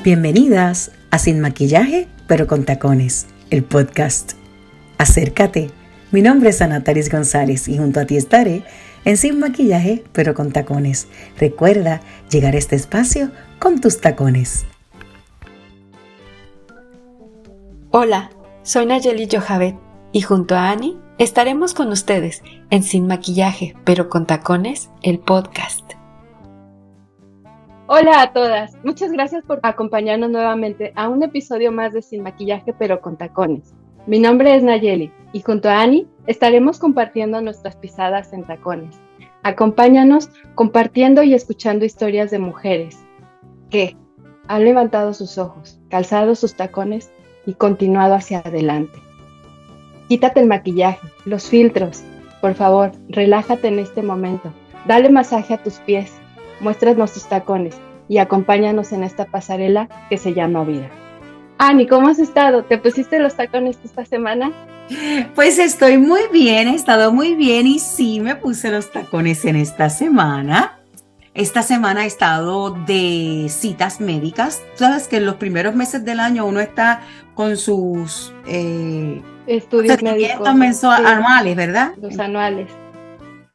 Bienvenidas a Sin Maquillaje, pero con tacones, el podcast. Acércate, mi nombre es Ana Taris González y junto a ti estaré en Sin Maquillaje, pero con tacones. Recuerda llegar a este espacio con tus tacones. Hola, soy Nayeli Yojavet y junto a Ani estaremos con ustedes en Sin Maquillaje, pero con tacones, el podcast. Hola a todas, muchas gracias por acompañarnos nuevamente a un episodio más de Sin Maquillaje pero con tacones. Mi nombre es Nayeli y junto a Ani estaremos compartiendo nuestras pisadas en tacones. Acompáñanos compartiendo y escuchando historias de mujeres que han levantado sus ojos, calzado sus tacones y continuado hacia adelante. Quítate el maquillaje, los filtros, por favor, relájate en este momento, dale masaje a tus pies. Muéstranos tus tacones y acompáñanos en esta pasarela que se llama vida. Ani, ¿cómo has estado? ¿Te pusiste los tacones esta semana? Pues estoy muy bien, he estado muy bien y sí me puse los tacones en esta semana. Esta semana he estado de citas médicas. Sabes que en los primeros meses del año uno está con sus estudios médicos anuales, ¿verdad? Los anuales.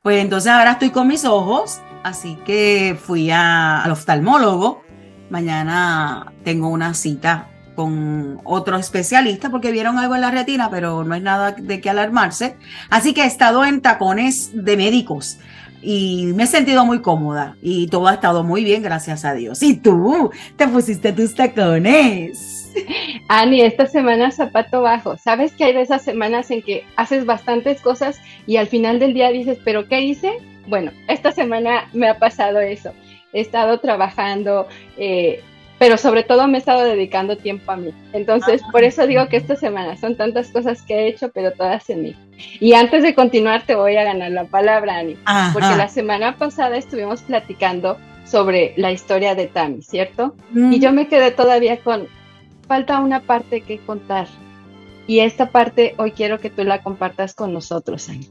Pues entonces ahora estoy con mis ojos. Así que fui al oftalmólogo. Mañana tengo una cita con otro especialista porque vieron algo en la retina, pero no es nada de qué alarmarse. Así que he estado en tacones de médicos y me he sentido muy cómoda y todo ha estado muy bien, gracias a Dios. ¿Y tú? ¿Te pusiste tus tacones? Ani, esta semana zapato bajo. ¿Sabes que hay de esas semanas en que haces bastantes cosas y al final del día dices, ¿pero qué hice? Bueno, esta semana me ha pasado eso. He estado trabajando, pero sobre todo me he estado dedicando tiempo a mí. Entonces, por eso digo que esta semana son tantas cosas que he hecho, pero todas en mí. Y antes de continuar, te voy a ganar la palabra, Ani, porque la semana pasada estuvimos platicando sobre la historia de Tammy, ¿cierto? Y yo me quedé todavía con, falta una parte que contar. Y esta parte hoy quiero que tú la compartas con nosotros, Ani.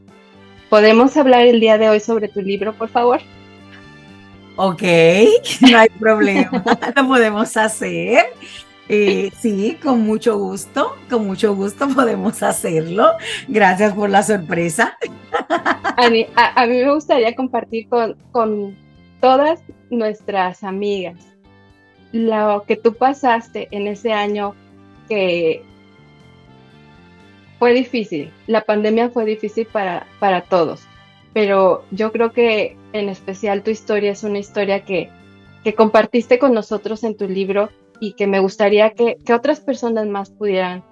¿Podemos hablar el día de hoy sobre tu libro, por favor? Ok, no hay problema, lo podemos hacer. Sí, con mucho gusto podemos hacerlo. Gracias por la sorpresa. Ani, a mí me gustaría compartir con todas nuestras amigas lo que tú pasaste en ese año que fue difícil. La pandemia fue difícil para todos, pero yo creo que en especial tu historia es una historia que compartiste con nosotros en tu libro y que me gustaría que otras personas más pudieran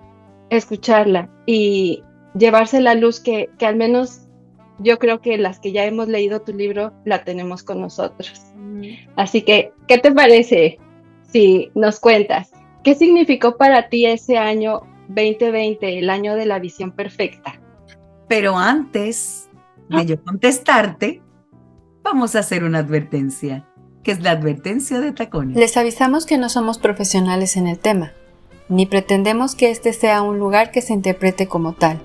escucharla y llevarse la luz que al menos yo creo que las que ya hemos leído tu libro la tenemos con nosotros. Así que, ¿qué te parece si nos cuentas qué significó para ti ese año 2020, el año de la visión perfecta? Pero antes de yo contestarte, vamos a hacer una advertencia, que es la advertencia de tacones. Les avisamos que no somos profesionales en el tema, ni pretendemos que este sea un lugar que se interprete como tal.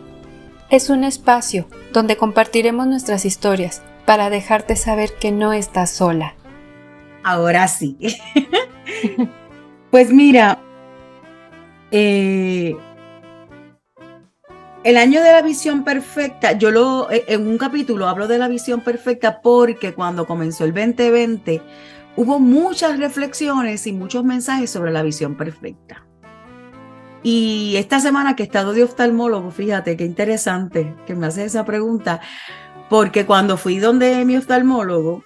Es un espacio donde compartiremos nuestras historias para dejarte saber que no estás sola. Ahora sí. Pues mira, el año de la visión perfecta, en un capítulo hablo de la visión perfecta porque cuando comenzó el 2020 hubo muchas reflexiones y muchos mensajes sobre la visión perfecta. Y esta semana que he estado de oftalmólogo, fíjate qué interesante que me haces esa pregunta, porque cuando fui donde mi oftalmólogo,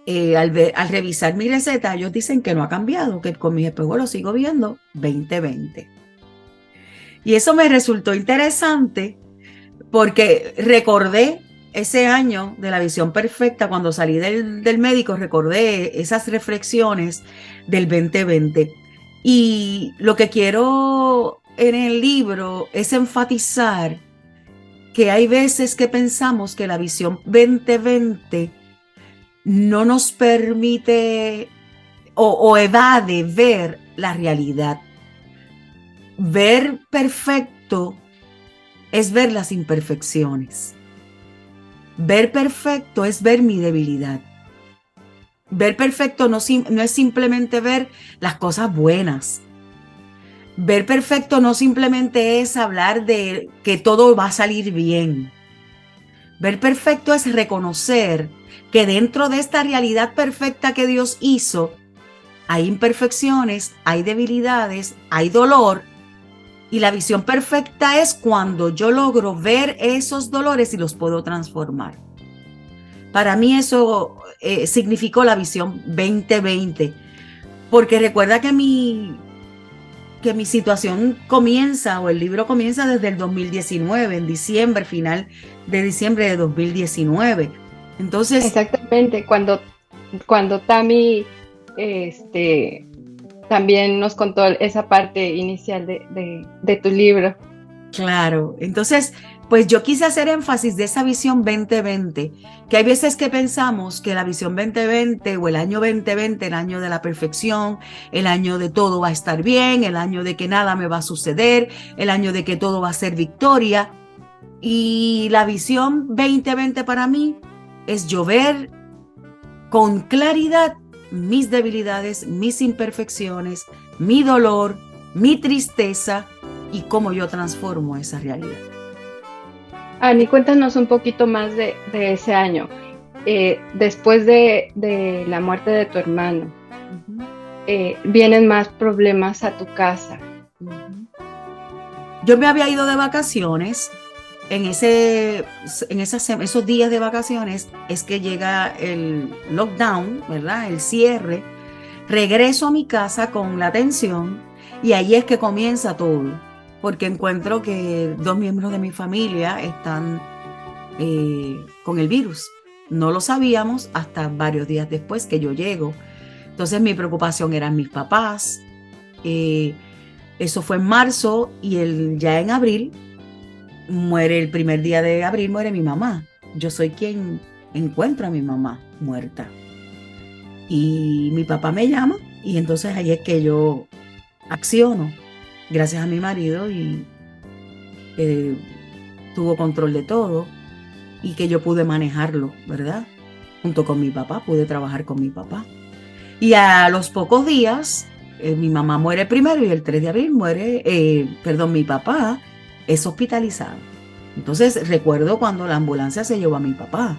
al revisar mi receta, ellos dicen que no ha cambiado, que con mis espejos lo sigo viendo 2020. Y eso me resultó interesante porque recordé ese año de la visión perfecta, cuando salí del médico, recordé esas reflexiones del 2020. Y lo que quiero en el libro es enfatizar que hay veces que pensamos que la visión 2020 no nos permite o evade ver la realidad. Ver perfecto es ver las imperfecciones. Ver perfecto es ver mi debilidad. Ver perfecto no es simplemente ver las cosas buenas. Ver perfecto no simplemente es hablar de que todo va a salir bien. Ver perfecto es reconocer que dentro de esta realidad perfecta que Dios hizo, hay imperfecciones, hay debilidades, hay dolor. Y la visión perfecta es cuando yo logro ver esos dolores y los puedo transformar. Para mí eso significó la visión 2020, porque recuerda que mi situación comienza, o el libro comienza desde el 2019, en diciembre, final de diciembre de 2019. Entonces, exactamente, cuando Tami también nos contó esa parte inicial de tu libro. claro, entonces, pues yo quise hacer énfasis de esa visión 2020, que hay veces que pensamos que la visión 2020 o el año 2020, el año de la perfección, el año de todo va a estar bien, el año de que nada me va a suceder, el año de que todo va a ser victoria. Y la visión 2020 para mí es yo ver con claridad mis debilidades, mis imperfecciones, mi dolor, mi tristeza y cómo yo transformo esa realidad. Ani, cuéntanos un poquito más de ese año. Después de la muerte de tu hermano, vienen más problemas a tu casa. Yo me había ido de vacaciones. Esos días de vacaciones es que llega el lockdown, ¿verdad? El cierre. Regreso a mi casa con la tensión y ahí es que comienza todo, porque encuentro que 2 miembros de mi familia están con el virus. No lo sabíamos hasta varios días después que yo llego. Entonces mi preocupación eran mis papás. Eso fue en marzo y ya en abril muere, el primer día de abril muere mi mamá. Yo soy quien encuentra a mi mamá muerta. Y mi papá me llama y entonces ahí es que yo acciono, gracias a mi marido, y tuvo control de todo y que yo pude manejarlo, ¿verdad? Junto con mi papá, pude trabajar con mi papá. Y a los pocos días, mi mamá muere primero y el 3 de abril mi papá es hospitalizado. Entonces recuerdo cuando la ambulancia se llevó a mi papá.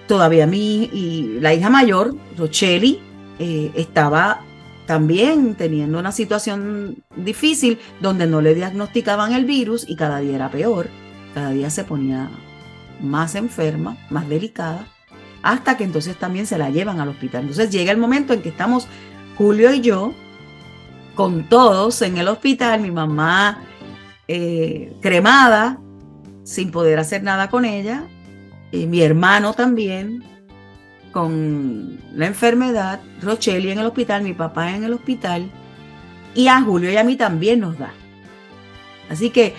Todavía la hija mayor, Rocheli, estaba también teniendo una situación difícil donde no le diagnosticaban el virus y cada día era peor, cada día se ponía más enferma, más delicada, hasta que entonces también se la llevan al hospital. Entonces llega el momento en que estamos Julio y yo con todos en el hospital, mi mamá cremada, sin poder hacer nada con ella, mi hermano también con la enfermedad, Rocheli en el hospital, mi papá en el hospital, y a Julio y a mí también nos da. Así que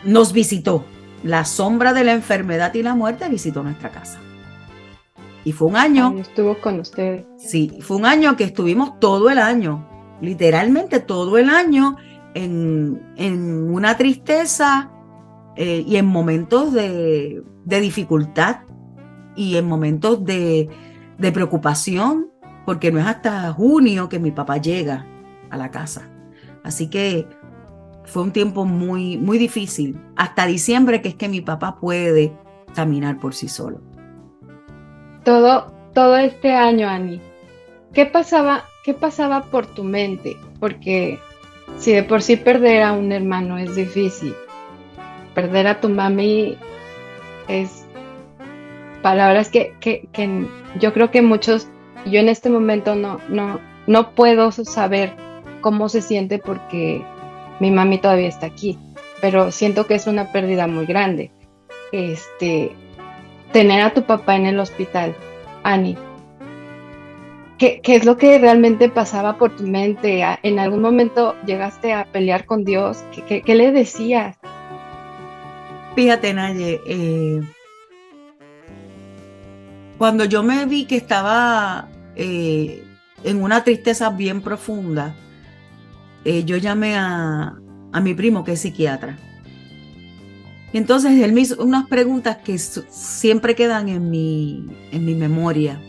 nos visitó. La sombra de la enfermedad y la muerte visitó nuestra casa. Y fue un año. Ay, estuvo con ustedes. Sí, fue un año que estuvimos todo el año, literalmente todo el año, en una tristeza y en momentos de dificultad y en momentos de preocupación, porque no es hasta junio que mi papá llega a la casa. Así que fue un tiempo muy, muy difícil, hasta diciembre, que es que mi papá puede caminar por sí solo. Todo este año, Ani, ¿qué pasaba por tu mente? Porque si de por sí perder a un hermano es difícil, perder a tu mami es palabras que yo creo que muchos, yo en este momento no puedo saber cómo se siente porque mi mami todavía está aquí, pero siento que es una pérdida muy grande. Tener a tu papá en el hospital, Ani, ¿qué es lo que realmente pasaba por tu mente? ¿En algún momento llegaste a pelear con Dios? ¿Qué le decías? Fíjate, Naye, cuando yo me vi que estaba en una tristeza bien profunda, yo llamé a mi primo, que es psiquiatra. Y entonces él me hizo unas preguntas que siempre quedan en mi memoria.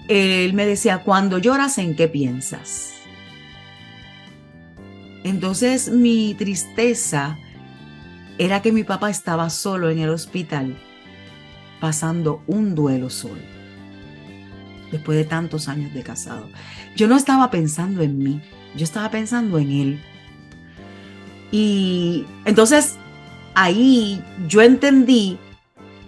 él me decía, cuando lloras, ¿en qué piensas? Entonces mi tristeza era que mi papá estaba solo en el hospital, pasando un duelo solo, después de tantos años de casado. Yo no estaba pensando en mí, yo estaba pensando en él. Y entonces ahí yo entendí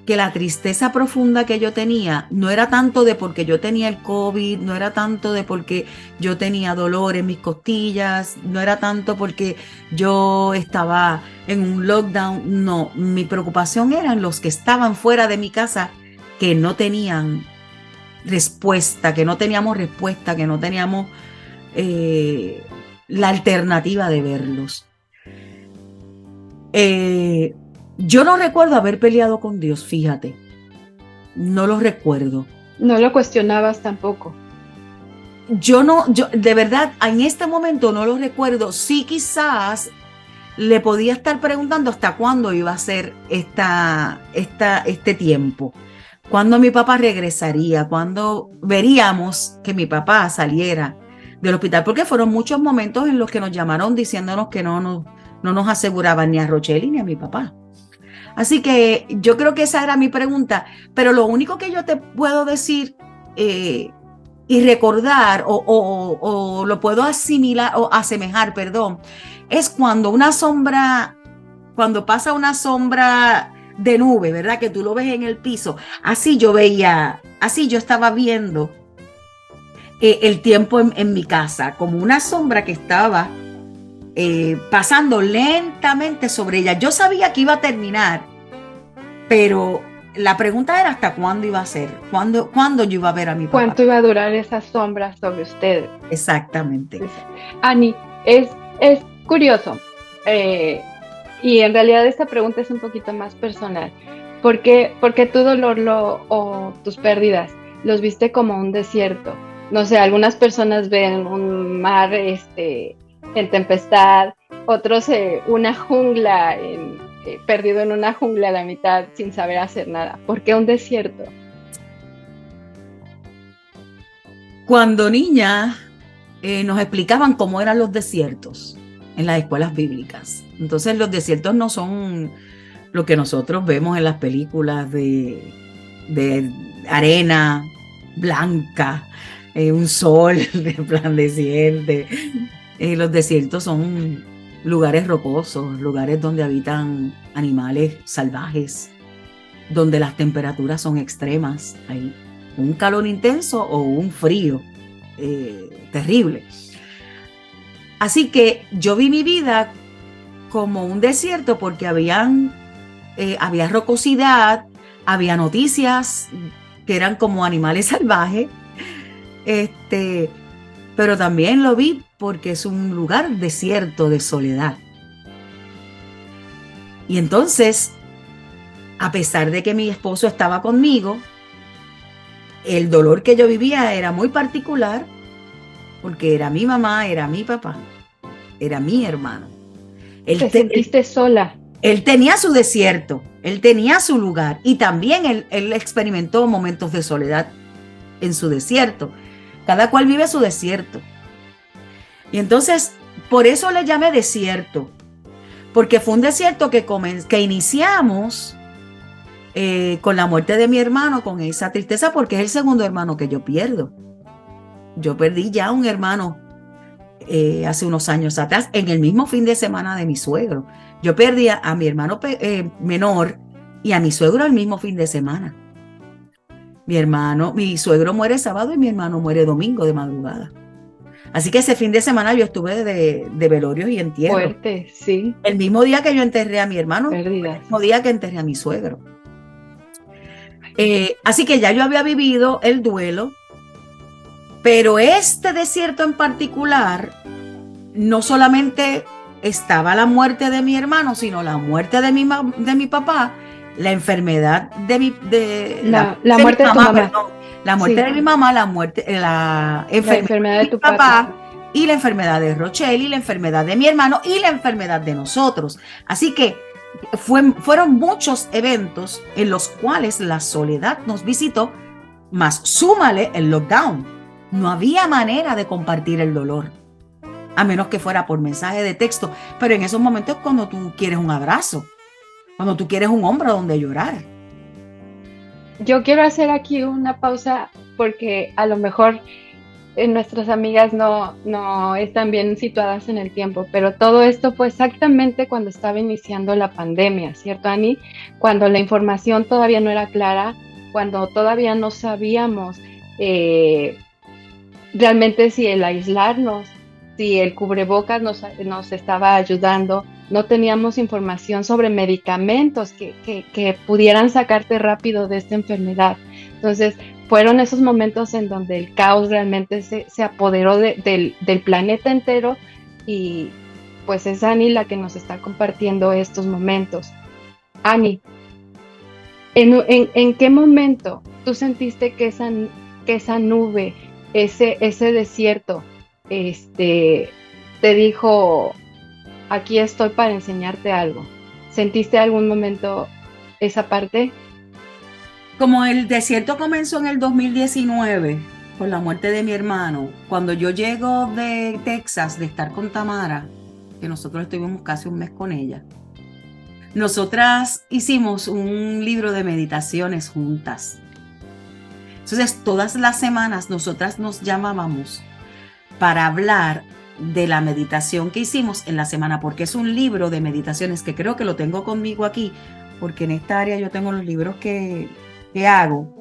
que la tristeza profunda que yo tenía no era tanto de porque yo tenía el COVID, no era tanto de porque yo tenía dolor en mis costillas, no era tanto porque yo estaba en un lockdown, no, mi preocupación eran los que estaban fuera de mi casa que no tenían respuesta, que no teníamos respuesta, que no teníamos la alternativa de verlos. Yo no recuerdo haber peleado con Dios, fíjate. No lo recuerdo. No lo cuestionabas tampoco. Yo de verdad, en este momento no lo recuerdo. Sí, quizás le podía estar preguntando hasta cuándo iba a ser este tiempo. Cuándo mi papá regresaría, cuándo veríamos que mi papá saliera del hospital. Porque fueron muchos momentos en los que nos llamaron diciéndonos que no nos aseguraban ni a Rochely ni a mi papá. Así que yo creo que esa era mi pregunta, pero lo único que yo te puedo decir y recordar o lo puedo asimilar o asemejar, perdón, es cuando pasa una sombra de nube, ¿verdad? Que tú lo ves en el piso. Así yo estaba viendo el tiempo en mi casa, como una sombra que estaba pasando lentamente sobre ella. Yo sabía que iba a terminar, pero la pregunta era hasta cuándo iba a ser, cuándo yo iba a ver a mi papá. ¿Cuánto iba a durar esa sombra sobre ustedes? Exactamente. Ani, es curioso, y en realidad esta pregunta es un poquito más personal. ¿Por qué tu dolor o tus pérdidas los viste como un desierto? No sé, algunas personas ven un mar en tempestad, otros una jungla, perdido en una jungla a la mitad sin saber hacer nada. ¿Por qué un desierto? Cuando niña nos explicaban cómo eran los desiertos en las escuelas bíblicas. Entonces los desiertos no son lo que nosotros vemos en las películas de arena blanca, un sol resplandeciente. Los desiertos son lugares rocosos, lugares donde habitan animales salvajes, donde las temperaturas son extremas. Hay un calor intenso o un frío terrible. Así que yo vi mi vida como un desierto porque había rocosidad, había noticias que eran como animales salvajes, pero también lo vi porque es un lugar desierto de soledad. Y entonces, a pesar de que mi esposo estaba conmigo, el dolor que yo vivía era muy particular porque era mi mamá, era mi papá, era mi hermano. ¿Te sentiste sola? Él tenía su desierto, él tenía su lugar y también él experimentó momentos de soledad en su desierto. Cada cual vive su desierto. Y entonces, por eso le llamé desierto, porque fue un desierto que iniciamos con la muerte de mi hermano, con esa tristeza, porque es el segundo hermano que yo pierdo. Yo perdí ya un hermano hace unos años atrás, en el mismo fin de semana de mi suegro. Yo perdí a mi hermano menor y a mi suegro el mismo fin de semana. Mi suegro muere sábado y mi hermano muere domingo de madrugada. Así que ese fin de semana yo estuve de velorios y entierros. Fuerte, sí. El mismo día que yo enterré a mi hermano, Pérdidas. el mismo día que enterré a mi suegro. Así que ya yo había vivido el duelo, pero este desierto en particular, no solamente estaba la muerte de mi hermano, sino la muerte de mi papá, la enfermedad la muerte de tu mamá. Perdón, la muerte de mi mamá, la enfermedad de tu papá y la enfermedad de Rochely, la enfermedad de mi hermano y la enfermedad de nosotros. Así que fueron muchos eventos en los cuales la soledad nos visitó Más súmale el lockdown. No había manera de compartir el dolor, a menos que fuera por mensaje de texto. Pero en esos momentos es cuando tú quieres un abrazo, cuando tú quieres un hombro donde llorar. Yo quiero hacer aquí una pausa porque a lo mejor nuestras amigas no están bien situadas en el tiempo, pero todo esto fue exactamente cuando estaba iniciando la pandemia, ¿cierto, Ani? Cuando la información todavía no era clara, cuando todavía no sabíamos realmente si el aislarnos, si el cubrebocas nos estaba ayudando, no teníamos información sobre medicamentos que pudieran sacarte rápido de esta enfermedad. Entonces, fueron esos momentos en donde el caos realmente se apoderó del planeta entero y pues es Ani la que nos está compartiendo estos momentos. Ani, ¿en qué momento tú sentiste que esa nube, ese desierto, te dijo, aquí estoy para enseñarte algo? ¿Sentiste algún momento esa parte? Como el desierto comenzó en el 2019, con la muerte de mi hermano, cuando yo llego de Texas, de estar con Tamara, que nosotros estuvimos casi un mes con ella, nosotras hicimos un libro de meditaciones juntas. Entonces, todas las semanas nosotras nos llamábamos para hablar de la meditación que hicimos en la semana, porque es un libro de meditaciones que creo que lo tengo conmigo aquí, porque en esta área yo tengo los libros que hago.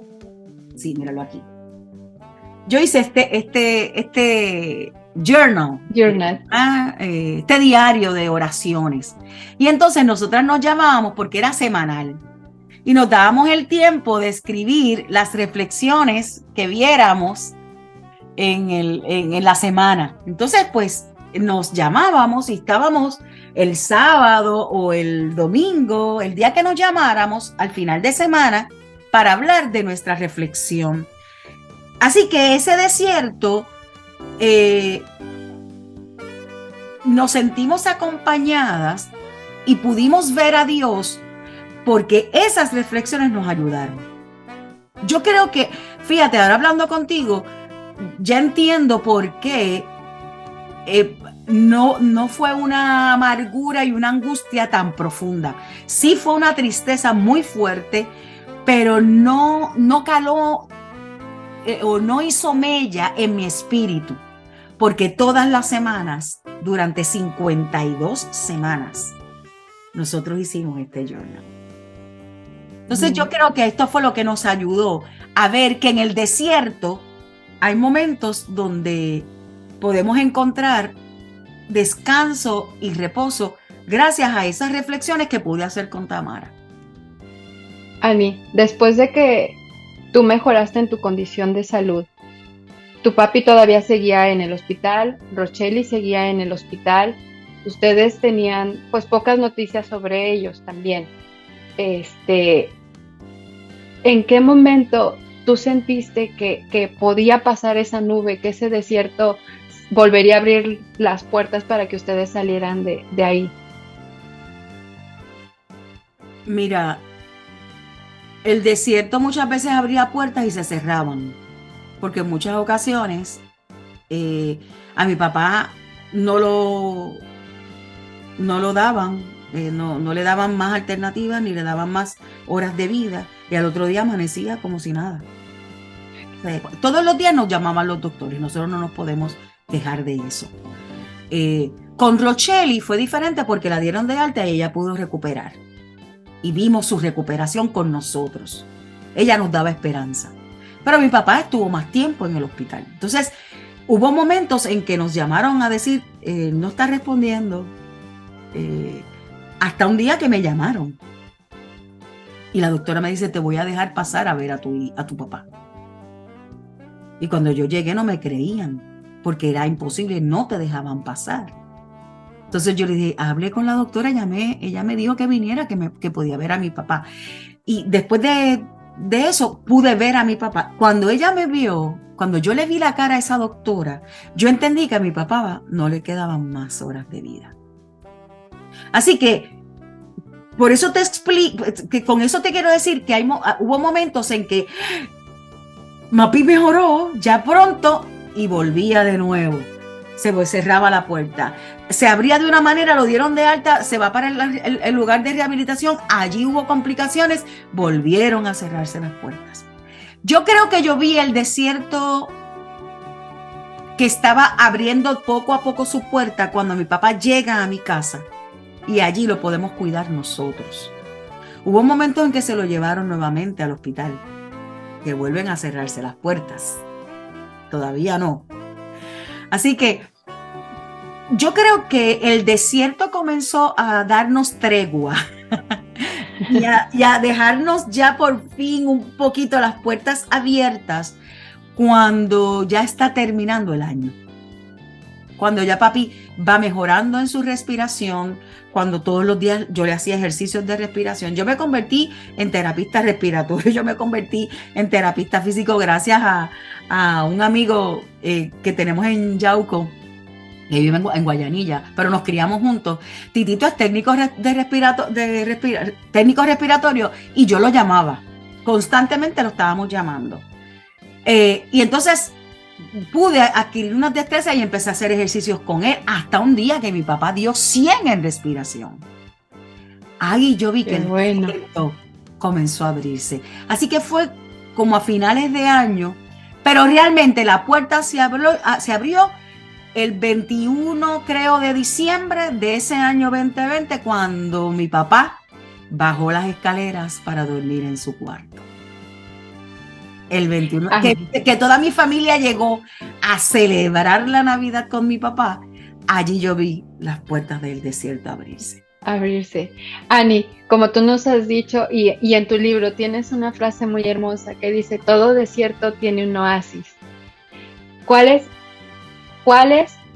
Sí, míralo aquí. Yo hice este journal, este diario de oraciones. Y entonces nosotras nos llamábamos porque era semanal. Y nos dábamos el tiempo de escribir las reflexiones que viéramos en la semana. Entonces, pues, nos llamábamos y estábamos el sábado o el domingo, el día que nos llamáramos, al final de semana, para hablar de nuestra reflexión. Así que ese desierto, nos sentimos acompañadas y pudimos ver a Dios porque esas reflexiones nos ayudaron. Yo creo que, fíjate, ahora hablando contigo, ya entiendo por qué no fue una amargura y una angustia tan profunda. Sí fue una tristeza muy fuerte, pero no caló o no hizo mella en mi espíritu, porque todas las semanas, durante 52 semanas, nosotros hicimos este journal. Entonces yo creo que esto fue lo que nos ayudó a ver que en el desierto hay momentos donde podemos encontrar descanso y reposo gracias a esas reflexiones que pude hacer con Tamara. Ani, después de que tú mejoraste en tu condición de salud, tu papi todavía seguía en el hospital, Rochely seguía en el hospital, ustedes tenían pues pocas noticias sobre ellos también. ¿En qué momento tú sentiste que podía pasar esa nube, que ese desierto volvería a abrir las puertas para que ustedes salieran de ahí? Mira, el desierto muchas veces abría puertas y se cerraban, porque en muchas ocasiones a mi papá no lo daban, no le daban más alternativas ni le daban más horas de vida, y al otro día amanecía como si nada. O sea, todos los días nos llamaban los doctores, nosotros no nos podemos dejar de eso. Con Rochely fue diferente porque la dieron de alta y ella pudo recuperar. Y vimos su recuperación con nosotros. Ella nos daba esperanza. Pero mi papá estuvo más tiempo en el hospital. Entonces, hubo momentos en que nos llamaron a decir, no está respondiendo. Hasta un día que me llamaron. Y la doctora me dice, te voy a dejar pasar a ver a tu papá. Y cuando yo llegué no me creían, porque era imposible, no te dejaban pasar. Entonces yo le dije, hablé con la doctora, llamé, ella me dijo que viniera, que podía ver a mi papá. Y después de eso pude ver a mi papá. Cuando ella me vio, cuando yo le vi la cara a esa doctora, yo entendí que a mi papá no le quedaban más horas de vida. Así que, por eso te explico, que con eso te quiero decir que hubo momentos en que Mapi mejoró ya pronto y volvía de nuevo. Se cerraba la puerta. Se abría de una manera, lo dieron de alta, se va para el lugar de rehabilitación, allí hubo complicaciones, volvieron a cerrarse las puertas. Yo creo que yo vi el desierto que estaba abriendo poco a poco su puerta cuando mi papá llega a mi casa y allí lo podemos cuidar nosotros. Hubo momentos en que se lo llevaron nuevamente al hospital, que vuelven a cerrarse las puertas. Todavía no. Así que yo creo que el desierto comenzó a darnos tregua y a dejarnos ya por fin un poquito las puertas abiertas cuando ya está terminando el año. Cuando ya papi va mejorando en su respiración, cuando todos los días yo le hacía ejercicios de respiración. Yo me convertí en terapista respiratorio, yo me convertí en terapista físico gracias a un amigo que tenemos en Yauco, que vive en Guayanilla, pero nos criamos juntos. Titito es técnico técnico respiratorio y yo lo llamaba, constantemente lo estábamos llamando. Y entonces pude adquirir unas destrezas y empecé a hacer ejercicios con él hasta un día que mi papá dio 100 en respiración. Ahí yo vi que el desierto comenzó a abrirse. Así que fue como a finales de año, pero realmente la puerta se abrió el 21, creo, de diciembre de ese año 2020, cuando mi papá bajó las escaleras para dormir en su cuarto. El 21, que toda mi familia llegó a celebrar la Navidad con mi papá. Allí yo vi las puertas del desierto abrirse. Ani, como tú nos has dicho y en tu libro tienes una frase muy hermosa que dice: todo desierto tiene un oasis. ¿Cuáles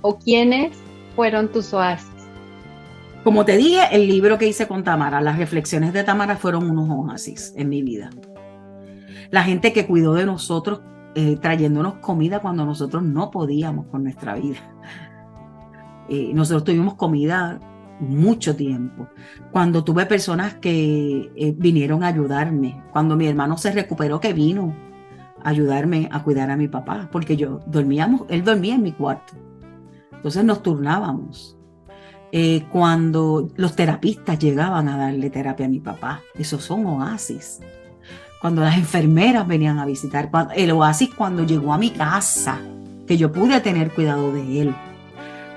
o quiénes fueron tus oasis? Como te dije, el libro que hice con Tamara, las reflexiones de Tamara, fueron unos oasis en mi vida. La gente que cuidó de nosotros, trayéndonos comida cuando nosotros no podíamos con nuestra vida. Nosotros tuvimos comida mucho tiempo. Cuando tuve personas que vinieron a ayudarme, cuando mi hermano se recuperó, que vino a ayudarme a cuidar a mi papá, porque él dormía en mi cuarto. Entonces nos turnábamos. Cuando los terapistas llegaban a darle terapia a mi papá, esos son oasis. Cuando las enfermeras venían a visitar, el oasis cuando llegó a mi casa, que yo pude tener cuidado de él.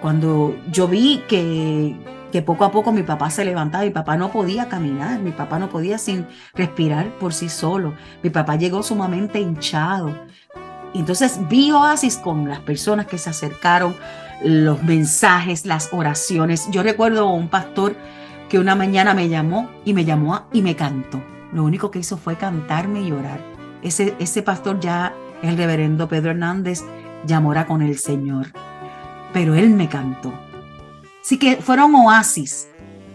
Cuando yo vi que poco a poco mi papá se levantaba, mi papá no podía caminar, mi papá no podía sin respirar por sí solo, mi papá llegó sumamente hinchado. Entonces vi oasis con las personas que se acercaron, los mensajes, las oraciones. Yo recuerdo un pastor que una mañana me llamó y me cantó. Lo único que hizo fue cantarme y orar. Ese pastor ya, el reverendo Pedro Hernández, ya mora con el Señor. Pero él me cantó. Así que fueron oasis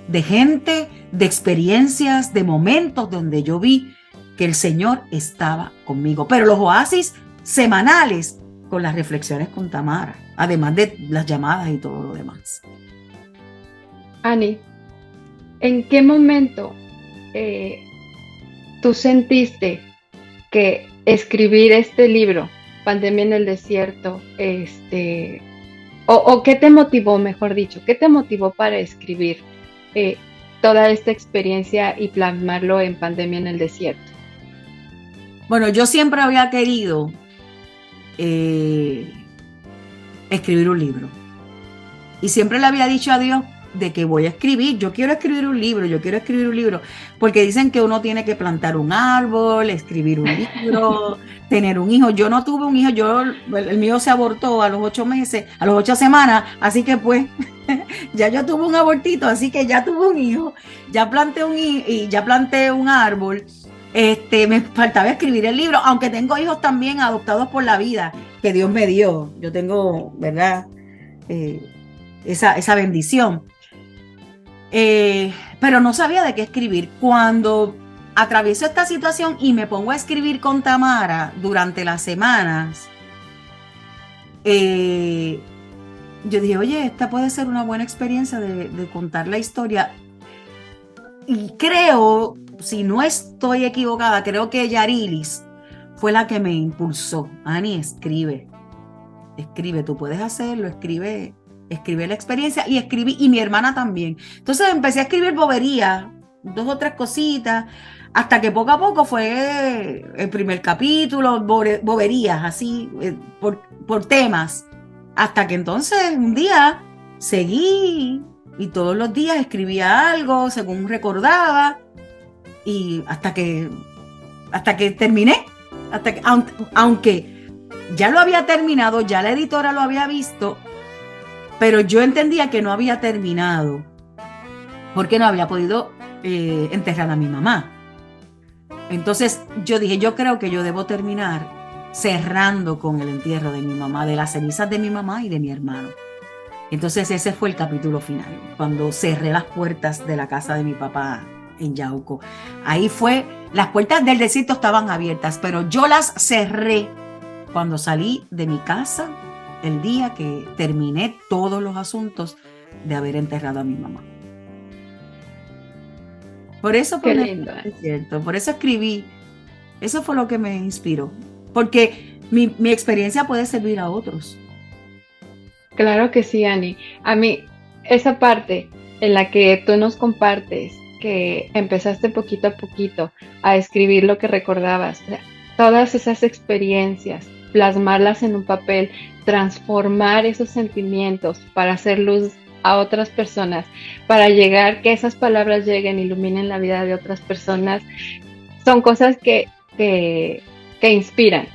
de gente, de experiencias, de momentos donde yo vi que el Señor estaba conmigo. Pero los oasis semanales con las reflexiones con Tamara, además de las llamadas y todo lo demás. Ani, ¿en qué momento tú sentiste que escribir este libro, Pandemia en el Desierto, o qué te motivó, mejor dicho, qué te motivó para escribir toda esta experiencia y plasmarlo en Pandemia en el Desierto? Bueno, yo siempre había querido escribir un libro y siempre le había dicho a Dios de que voy a escribir, yo quiero escribir un libro, porque dicen que uno tiene que plantar un árbol, escribir un libro, tener un hijo. Yo no tuve un hijo, el mío se abortó a los 8 meses, a los 8 semanas, así que pues ya yo tuve un abortito, así que ya tuve un hijo, ya planté un árbol. Me faltaba escribir el libro, aunque tengo hijos también adoptados por la vida que Dios me dio. Yo tengo, ¿verdad? Esa bendición. Pero no sabía de qué escribir. Cuando atravieso esta situación y me pongo a escribir con Tamara durante las semanas, yo dije, oye, esta puede ser una buena experiencia de contar la historia. Y creo, si no estoy equivocada, creo que Yarilis fue la que me impulsó. Ani, escribe, tú puedes hacerlo, escribe la experiencia y escribí, y mi hermana también. Entonces empecé a escribir boberías, 2 o 3 cositas, hasta que poco a poco fue el primer capítulo, boberías, así, por temas. Hasta que entonces un día seguí y todos los días escribía algo según recordaba, y hasta que terminé, aunque ya lo había terminado, ya la editora lo había visto, pero yo entendía que no había terminado porque no había podido enterrar a mi mamá. Entonces yo dije, yo creo que yo debo terminar cerrando con el entierro de mi mamá, de las cenizas de mi mamá y de mi hermano. Entonces ese fue el capítulo final, cuando cerré las puertas de la casa de mi papá en Yauco. Ahí fue, las puertas del desierto estaban abiertas, pero yo las cerré cuando salí de mi casa el día que terminé todos los asuntos de haber enterrado a mi mamá. Por eso, Qué lindo. Es cierto, por eso escribí. Eso fue lo que me inspiró, porque mi experiencia puede servir a otros. Claro que sí, Ani. A mí, esa parte en la que tú nos compartes que empezaste poquito a poquito a escribir lo que recordabas, todas esas experiencias, plasmarlas en un papel, transformar esos sentimientos para hacer luz a otras personas, para llegar, que esas palabras lleguen, iluminen la vida de otras personas, son cosas que inspiran.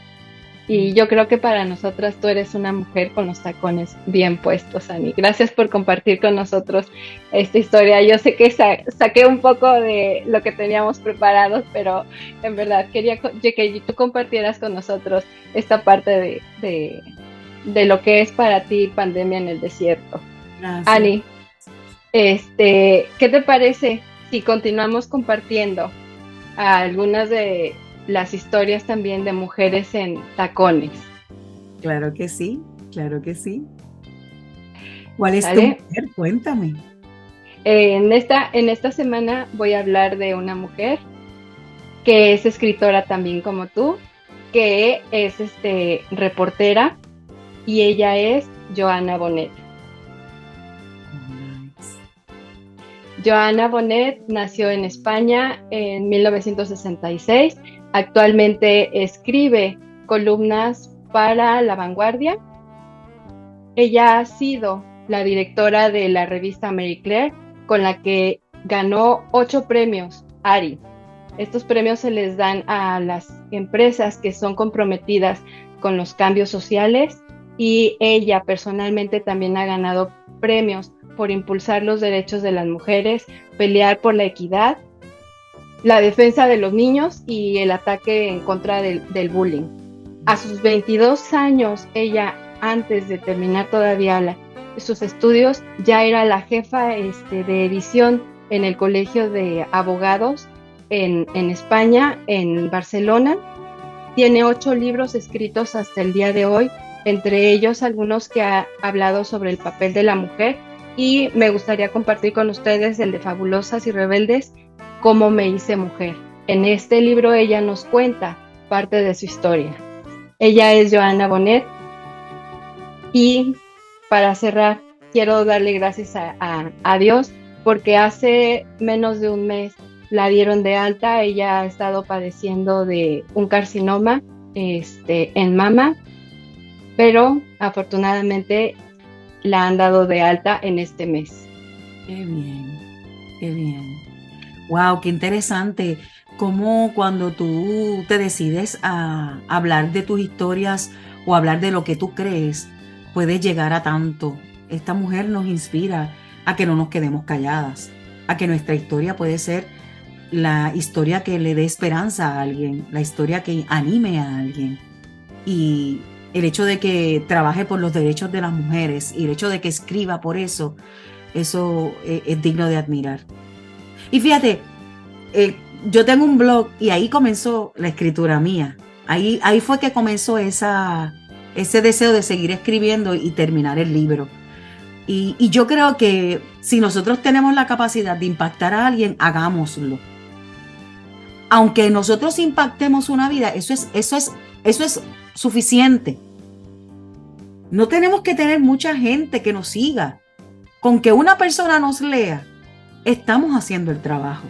Y yo creo que para nosotras tú eres una mujer con los tacones bien puestos, Ani. Gracias por compartir con nosotros esta historia. Yo sé que saqué un poco de lo que teníamos preparado, pero en verdad quería que tú compartieras con nosotros esta parte de lo que es para ti Pandemia en el Desierto. Gracias. Ani, ¿qué te parece si continuamos compartiendo algunas de las historias también de mujeres en tacones? Claro que sí, claro que sí. ¿Cuál es tu ¿Sale? mujer? Cuéntame. En esta semana voy a hablar de una mujer que es escritora también como tú, que es reportera, y ella es Johanna Bonet. Johanna Bonet nació en España en 1966. Actualmente escribe columnas para La Vanguardia. Ella ha sido la directora de la revista Marie Claire, con la que ganó 8 premios ARI. Estos premios se les dan a las empresas que son comprometidas con los cambios sociales, y ella personalmente también ha ganado premios por impulsar los derechos de las mujeres, pelear por la equidad, la defensa de los niños y el ataque en contra del bullying. A sus 22 años, ella, antes de terminar todavía sus estudios, ya era la jefa de edición en el Colegio de Abogados en España, en Barcelona. Tiene 8 libros escritos hasta el día de hoy, entre ellos algunos que ha hablado sobre el papel de la mujer, y me gustaría compartir con ustedes el de Fabulosas y Rebeldes, Cómo me hice mujer. En este libro ella nos cuenta parte de su historia. Ella es Johanna Bonet, y para cerrar quiero darle gracias a Dios, porque hace menos de un mes la dieron de alta. Ella ha estado padeciendo de un carcinoma en mama, pero afortunadamente la han dado de alta en este mes. Qué bien, qué bien. Wow, qué interesante. Cómo cuando tú te decides a hablar de tus historias o hablar de lo que tú crees, puedes llegar a tanto. Esta mujer nos inspira a que no nos quedemos calladas, a que nuestra historia puede ser la historia que le dé esperanza a alguien, la historia que anime a alguien. Y el hecho de que trabaje por los derechos de las mujeres y el hecho de que escriba por eso es digno de admirar. Y fíjate, yo tengo un blog y ahí comenzó la escritura mía. Ahí fue que comenzó ese deseo de seguir escribiendo y terminar el libro. Y yo creo que si nosotros tenemos la capacidad de impactar a alguien, hagámoslo. aunque nosotros impactemos una vida, eso es suficiente. No tenemos que tener mucha gente que nos siga. Con que una persona nos lea, estamos haciendo el trabajo.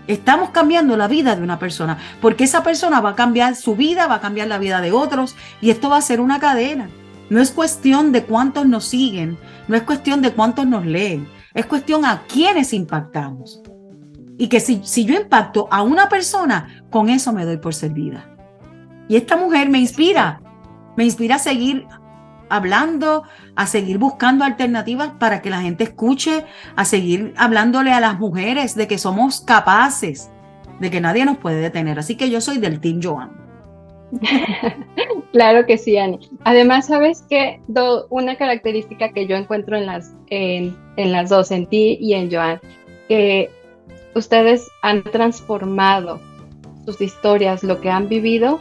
Estamos cambiando la vida de una persona, porque esa persona va a cambiar su vida, va a cambiar la vida de otros, y esto va a ser una cadena. No es cuestión de cuántos nos siguen, no es cuestión de cuántos nos leen, es cuestión a quiénes impactamos. Y que si yo impacto a una persona, con eso me doy por servida. Y esta mujer me inspira a seguir hablando, a seguir buscando alternativas para que la gente escuche, a seguir hablándole a las mujeres de que somos capaces, de que nadie nos puede detener. Así que yo soy del Team Joan. Claro que sí, Ani. Además, ¿sabes qué? Una característica que yo encuentro en las dos, en ti y en Joan, que ustedes han transformado sus historias, lo que han vivido,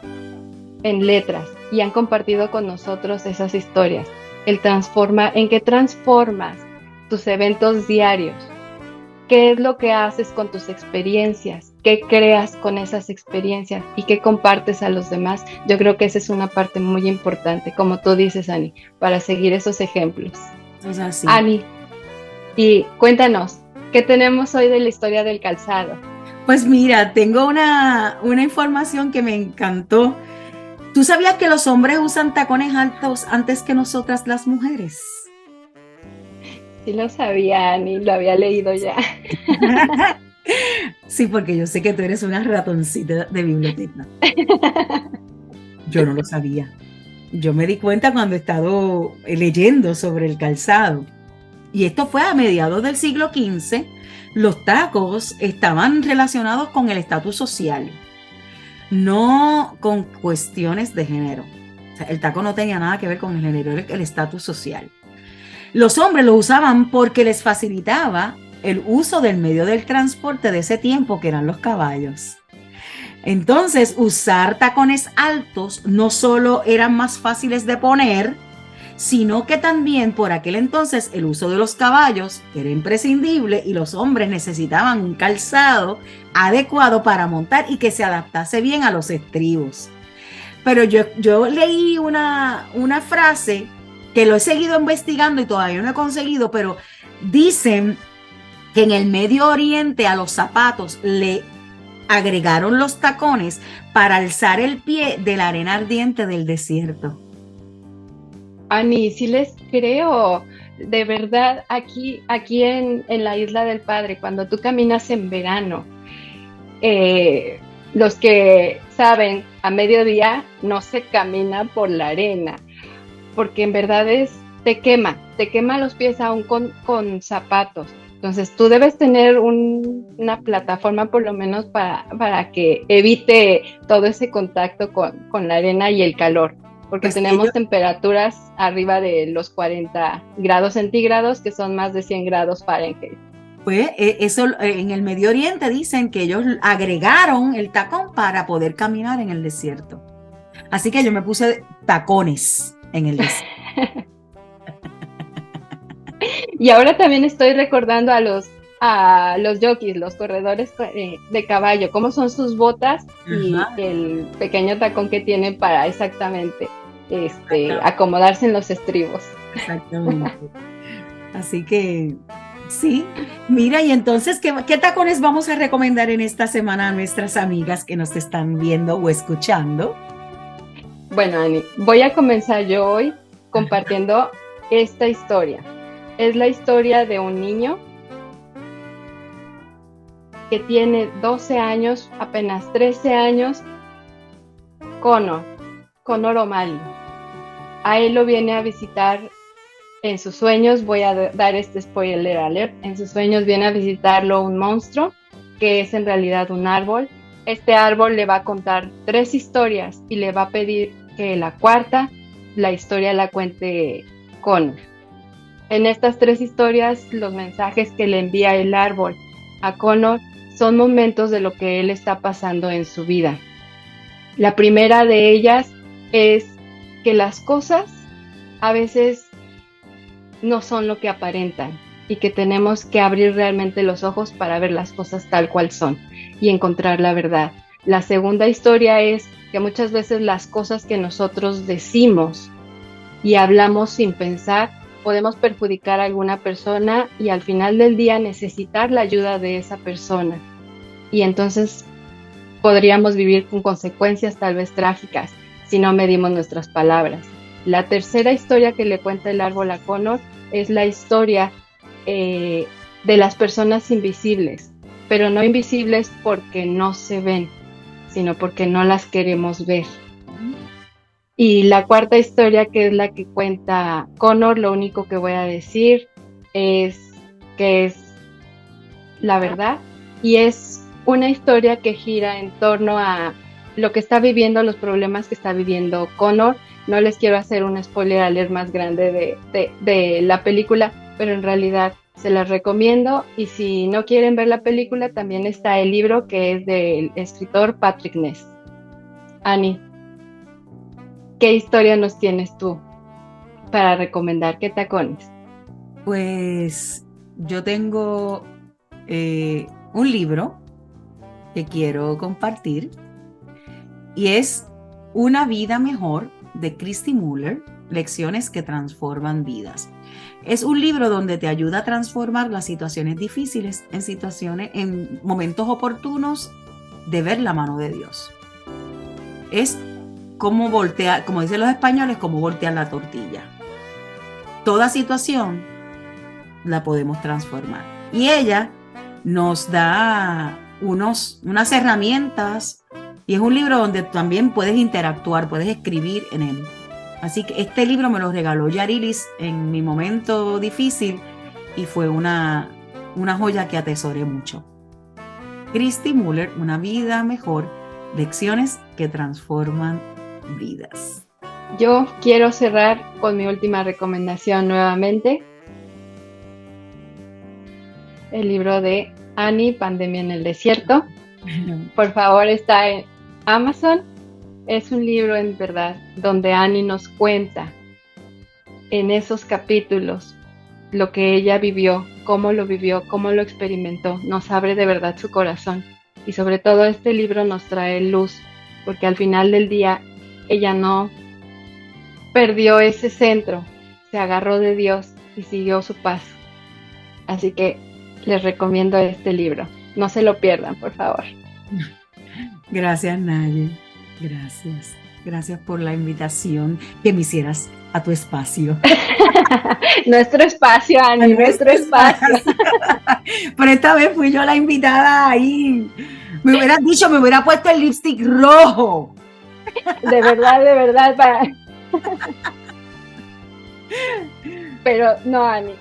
en letras, y han compartido con nosotros esas historias. ¿En qué transformas tus eventos diarios? ¿Qué es lo que haces con tus experiencias? ¿Qué creas con esas experiencias? ¿Y qué compartes a los demás? Yo creo que esa es una parte muy importante, como tú dices, Ani, para seguir esos ejemplos. Es así. Ani, y cuéntanos, ¿qué tenemos hoy de la historia del calzado? Pues mira, tengo una información que me encantó. ¿Tú sabías que los hombres usan tacones altos antes que nosotras las mujeres? Sí lo sabía, Ani, lo había leído ya. Sí, porque yo sé que tú eres una ratoncita de biblioteca. Yo no lo sabía. Yo me di cuenta cuando he estado leyendo sobre el calzado. Y esto fue a mediados del siglo XV. Los tacos estaban relacionados con el estatus social, no con cuestiones de género. O sea, el taco no tenía nada que ver con el género, era el estatus social. Los hombres lo usaban porque les facilitaba el uso del medio del transporte de ese tiempo, que eran los caballos. Entonces, usar tacones altos no solo eran más fáciles de poner, sino que también por aquel entonces el uso de los caballos era imprescindible y los hombres necesitaban un calzado adecuado para montar y que se adaptase bien a los estribos. Pero yo leí una frase que lo he seguido investigando y todavía no he conseguido, pero dicen que en el Medio Oriente a los zapatos le agregaron los tacones para alzar el pie de la arena ardiente del desierto. Ani, sí les creo, de verdad, aquí en la Isla del Padre, cuando tú caminas en verano, los que saben, a mediodía no se camina por la arena, porque en verdad te quema los pies aún con zapatos. Entonces tú debes tener una plataforma por lo menos para que evite todo ese contacto con la arena y el calor. Porque pues tenemos temperaturas arriba de los 40 grados centígrados, que son más de 100 grados Fahrenheit. Pues eso en el Medio Oriente dicen que ellos agregaron el tacón para poder caminar en el desierto. Así que yo me puse tacones en el desierto. Y ahora también estoy recordando a los jockeys, los corredores de caballo, cómo son sus botas y el pequeño tacón que tienen para exactamente acomodarse en los estribos. Exactamente. Así que sí, mira, y entonces, ¿qué tacones vamos a recomendar en esta semana a nuestras amigas que nos están viendo o escuchando? Bueno, Ani, voy a comenzar yo hoy compartiendo esta historia. Es la historia de un niño que tiene 12 años, apenas 13 años, Connor O'Malley. A él lo viene a visitar en sus sueños, voy a dar este spoiler alert, en sus sueños viene a visitarlo un monstruo, que es en realidad un árbol. Este árbol le va a contar 3 historias y le va a pedir que la cuarta, la historia la cuente Connor. En estas 3 historias, los mensajes que le envía el árbol a Connor son momentos de lo que él está pasando en su vida. La primera de ellas es que las cosas a veces no son lo que aparentan y que tenemos que abrir realmente los ojos para ver las cosas tal cual son. y encontrar la verdad. La segunda historia es que muchas veces las cosas que nosotros decimos y hablamos sin pensar, podemos perjudicar a alguna persona y al final del día necesitar la ayuda de esa persona. Y entonces podríamos vivir con consecuencias tal vez trágicas si no medimos nuestras palabras. La tercera historia que le cuenta el árbol a Connor es la historia de las personas invisibles, pero no invisibles porque no se ven, sino porque no las queremos ver. Y la cuarta historia, que es la que cuenta Connor, lo único que voy a decir es que es la verdad, y es una historia que gira en torno a lo que está viviendo, los problemas que está viviendo Connor. No les quiero hacer un spoiler alert más grande de la película, pero en realidad se las recomiendo, y si no quieren ver la película, también está el libro, que es del escritor Patrick Ness. Ani, ¿qué historia nos tienes tú para recomendar? ¿Qué tacones? Pues yo tengo un libro que quiero compartir y es Una vida mejor de Christy Muller, Lecciones que transforman vidas. Es un libro donde te ayuda a transformar las situaciones difíciles en momentos oportunos de ver la mano de Dios. Es como voltear, como dicen los españoles, como voltear la tortilla. Toda situación la podemos transformar. Y ella nos da unas herramientas, y es un libro donde también puedes interactuar, puedes escribir en él. Así que este libro me lo regaló Yarilis en mi momento difícil y fue una joya que atesoré mucho. Christy Muller, Una vida mejor, lecciones que transforman vidas. Yo quiero cerrar con mi última recomendación nuevamente. El libro de Annie, Pandemia en el Desierto. Por favor, está en Amazon. Es un libro en verdad donde Annie nos cuenta en esos capítulos lo que ella vivió, cómo lo experimentó. Nos abre de verdad su corazón. Y sobre todo este libro nos trae luz, porque al final del día ella no perdió ese centro, se agarró de Dios y siguió su paso. Así que les recomiendo este libro. No se lo pierdan, por favor. Gracias, Naye. Gracias. Gracias por la invitación que me hicieras a tu espacio. Nuestro espacio, Ani, nuestro espacio. Pero esta vez fui yo la invitada ahí. Me hubieras dicho, me hubiera puesto el lipstick rojo. De verdad. Pero no, Ani,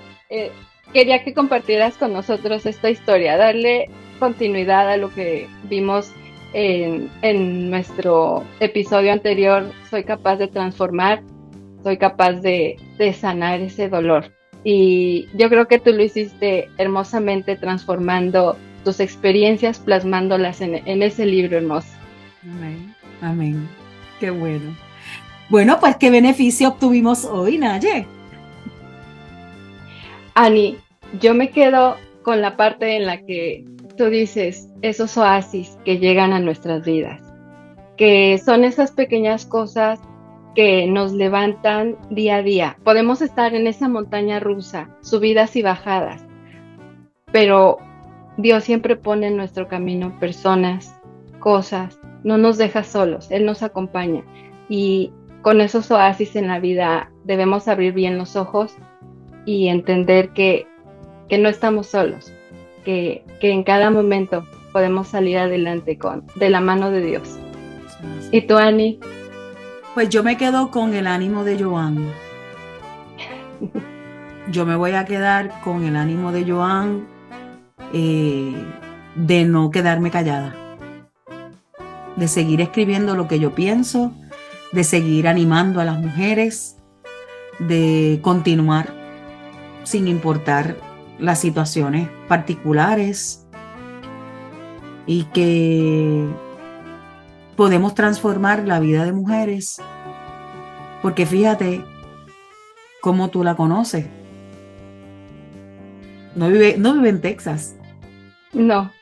quería que compartieras con nosotros esta historia, darle continuidad a lo que vimos en nuestro episodio anterior. Soy capaz de transformar, soy capaz de sanar ese dolor. Y yo creo que tú lo hiciste hermosamente, transformando tus experiencias, plasmándolas en ese libro hermoso. Amén, amén. Qué bueno. Bueno, pues qué beneficio obtuvimos hoy, Naye. Ani, yo me quedo con la parte en la que tú dices esos oasis que llegan a nuestras vidas, que son esas pequeñas cosas que nos levantan día a día. Podemos estar en esa montaña rusa, subidas y bajadas, pero Dios siempre pone en nuestro camino personas, cosas, no nos deja solos, Él nos acompaña, y con esos oasis en la vida debemos abrir bien los ojos y entender que no estamos solos, que en cada momento podemos salir adelante de la mano de Dios. Sí. ¿Y tú, Ani? Pues yo me quedo con el ánimo de Joan. Yo me voy a quedar con el ánimo de Joan, de no quedarme callada, de seguir escribiendo lo que yo pienso, de seguir animando a las mujeres, de continuar sin importar las situaciones particulares, y que podemos transformar la vida de mujeres, porque fíjate cómo tú la conoces. No vive en Texas. No.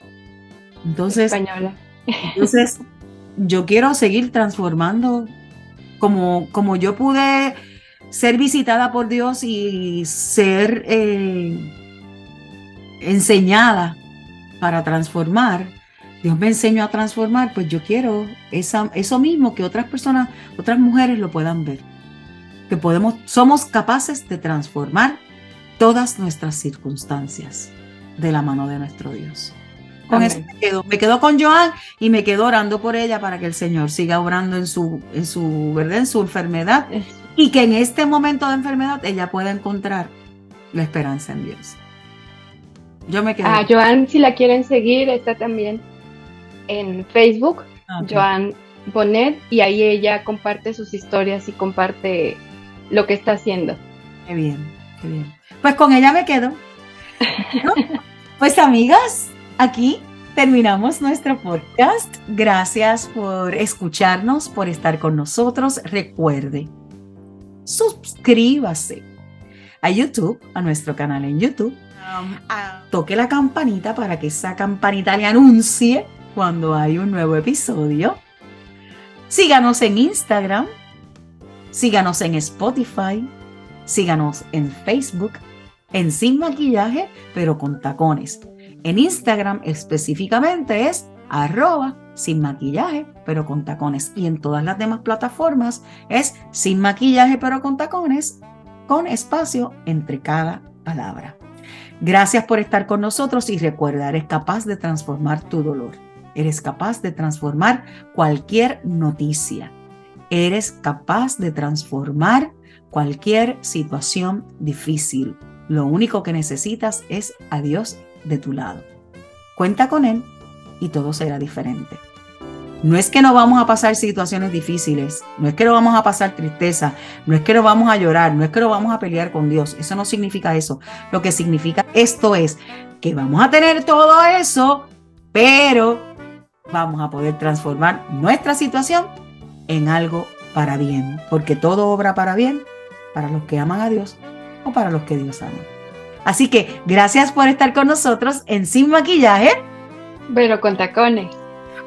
española. Entonces, yo quiero seguir transformando como yo pude ser visitada por Dios y ser enseñada para transformar. Dios me enseñó a transformar, pues yo quiero eso mismo, que otras personas, otras mujeres lo puedan ver. Que somos capaces de transformar todas nuestras circunstancias de la mano de nuestro Dios. Con eso me quedo con Joan y me quedo orando por ella para que el Señor siga obrando en su ¿verdad? En su enfermedad y que en este momento de enfermedad ella pueda encontrar la esperanza en Dios. Yo me quedo. Joan, si la quieren seguir, está también en Facebook, Joan Bonet, y ahí ella comparte sus historias y comparte lo que está haciendo. Qué bien, qué bien. Pues con ella me quedo. ¿No? Pues amigas, aquí terminamos nuestro podcast. Gracias por escucharnos, por estar con nosotros. Recuerde, suscríbase a YouTube, a nuestro canal en YouTube. Toque la campanita para que esa campanita le anuncie cuando hay un nuevo episodio. Síganos en Instagram, síganos en Spotify, síganos en Facebook, en Sin Maquillaje, pero con tacones. En Instagram específicamente es @Sin Maquillaje, pero con tacones. Y en todas las demás plataformas es Sin Maquillaje, pero con tacones, con espacio entre cada palabra. Gracias por estar con nosotros y recuerda, eres capaz de transformar tu dolor. Eres capaz de transformar cualquier noticia. Eres capaz de transformar cualquier situación difícil. Lo único que necesitas es a Dios de tu lado. Cuenta con Él y todo será diferente. No es que no vamos a pasar situaciones difíciles, no es que no vamos a pasar tristeza, no es que no vamos a llorar, no es que no vamos a pelear con Dios. Eso no significa eso. Lo que significa esto es que vamos a tener todo eso, pero vamos a poder transformar nuestra situación en algo para bien, porque todo obra para bien para los que aman a Dios o para los que Dios ama. Así que gracias por estar con nosotros en Sin Maquillaje, pero con tacones.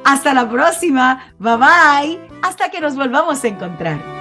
Hasta la próxima. Bye bye. Hasta que nos volvamos a encontrar.